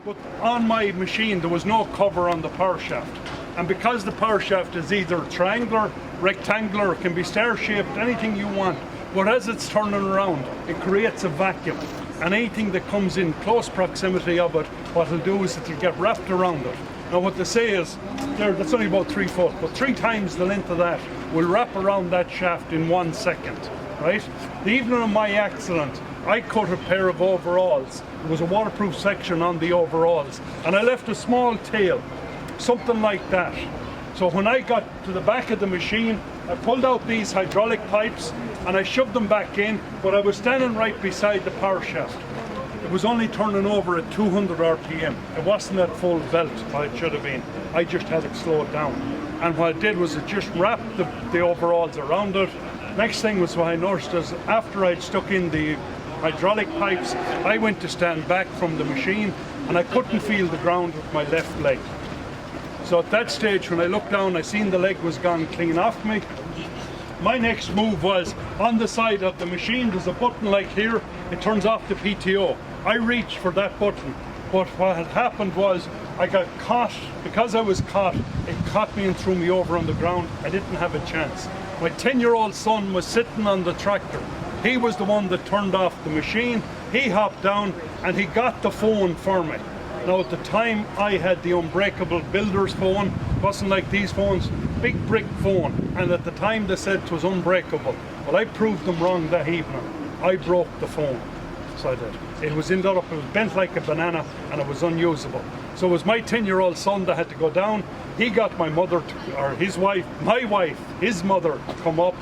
But on my machine there was no cover on the power shaft. And because the power shaft is either triangular, rectangular, it can be star-shaped, anything you want. But as it's turning around, it creates a vacuum. And anything that comes in close proximity of it, what it'll do is it'll get wrapped around it. Now what they say is, that's only about 3 foot, but 3 times the length of that will wrap around that shaft in 1 second, right? The evening of my accident, I cut a pair of overalls. There was a waterproof section on the overalls, and I left a small tail, something like that. So when I got to the back of the machine, I pulled out these hydraulic pipes and I shoved them back in, but I was standing right beside the power shaft. It was only turning over at 200 RPM. It wasn't at full belt, but it should have been. I just had it slowed down. And what I did was it just wrapped the overalls around it. Next thing was what I noticed is after I'd stuck in the hydraulic pipes, I went to stand back from the machine and I couldn't feel the ground with my left leg. So at that stage, when I looked down, I seen the leg was gone clean off me. My next move was on the side of the machine, there's a button like here, it turns off the PTO. I reached for that button, but what had happened was I got caught. Because I was caught, it caught me and threw me over on the ground. I didn't have a chance. My 10-year-old son was sitting on the tractor. He was the one that turned off the machine. He hopped down and he got the phone for me. Now at the time I had the unbreakable builder's phone. It wasn't like these phones, big brick phone. And at the time they said it was unbreakable. Well, I proved them wrong that evening. I broke the phone. So I did. It was ended up, it was bent like a banana and it was unusable. So it was my 10-year-old son that had to go down. He got my mother, or his wife, my wife, his mother to come up.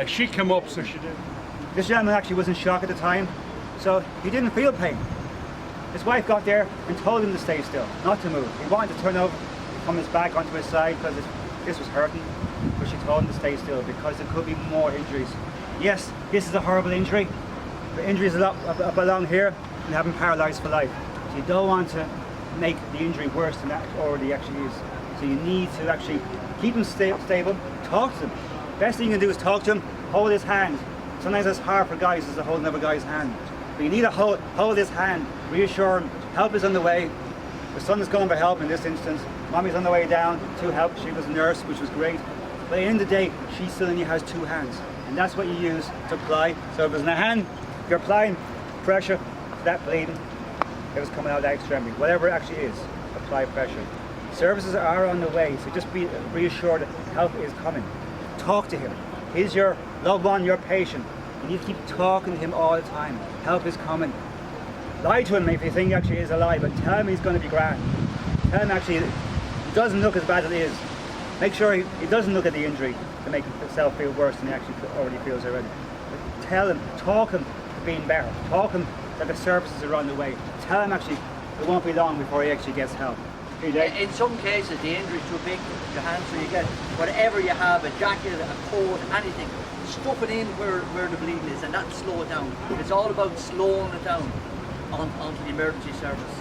She came up, so she did. This gentleman actually was in shock at the time, so he didn't feel pain. His wife got there and told him to stay still, not to move. He wanted to turn over, come his back onto his side because this was hurting, but she told him to stay still because there could be more injuries. Yes, this is a horrible injury. The injury is a lot up along here and having paralysed for life. So you don't want to make the injury worse than that already actually is. So you need to actually keep him stable, talk to him. Best thing you can do is talk to him, hold his hand. Sometimes it's hard for guys to hold another guy's hand. But you need to hold his hand, reassure him, help is on the way. The son is going for help in this instance. Mommy's on the way down to help. She was a nurse, which was great. But at the end of the day, she still only has 2 hands. And that's what you use to apply. So if it's in a hand, you're applying pressure to that bleeding. If it's coming out of that extremity, whatever it actually is, apply pressure. Services are on the way, so just be reassured that help is coming. Talk to him. He's your loved one, your patient. You need to keep talking to him all the time. Help is coming. Lie to him if you think actually is a lie, but tell him he's going to be grand. Tell him actually it doesn't look as bad as it is. Make sure he doesn't look at the injury to make himself feel worse than he actually already feels already. But tell him, talk him to being better. Talk him that the services are on the way. Tell him actually it won't be long before he actually gets help. In some cases the injury is too big for your hand, so you get whatever you have, a jacket, a coat, anything, stuff it in where the bleeding is and that'll slow it down. It's all about slowing it down onto the emergency service.